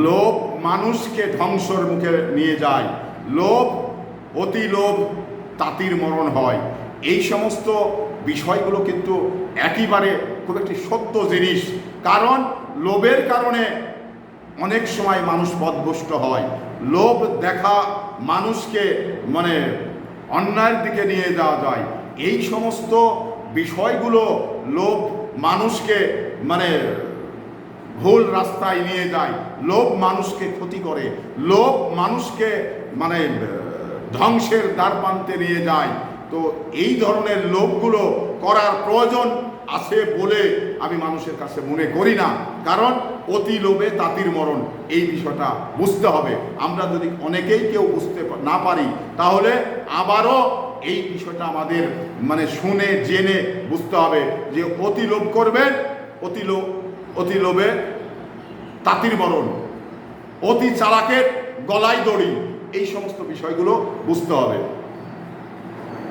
লোভ মানুষকে ধ্বংসর মুখে নিয়ে যায়। লোভ, অতি লোভ তাতির মরণ হয়। এই সমস্ত বিষয়গুলো কিন্তু একেবারে খুব একটি সত্য জিনিস। কারণ লোভের কারণে অনেক সময় মানুষ পথভ্রষ্ট হয়। লোভ দেখা মানুষকে অন্যায়ের দিকে নিয়ে যাওয়া যায়। এই সমস্ত বিষয়গুলো, লোভ মানুষকে ভুল রাস্তায় নিয়ে যায়, লোভ মানুষকে ক্ষতি করে, লোভ মানুষকে ধ্বংসের দ্বারপ্রান্তে নিয়ে যায়। তো এই ধরনের লোভগুলো করার প্রয়োজন আছে বলে আমি মানুষের কাছে মনে করি না। কারণ অতি লোভে তাতির মরণ, এই বিষয়টা বুঝতে হবে। আমরা যদি অনেকেই কেউ বুঝতে না পারি, তাহলে আবারও এই বিষয়টা আমাদের শুনে জেনে বুঝতে হবে যে অতি লোভ করবেন, অতি লোভে তাতির মরণ, অতি চালাকের গলায় দড়ি, এই সমস্ত বিষয়গুলো বুঝতে হবে।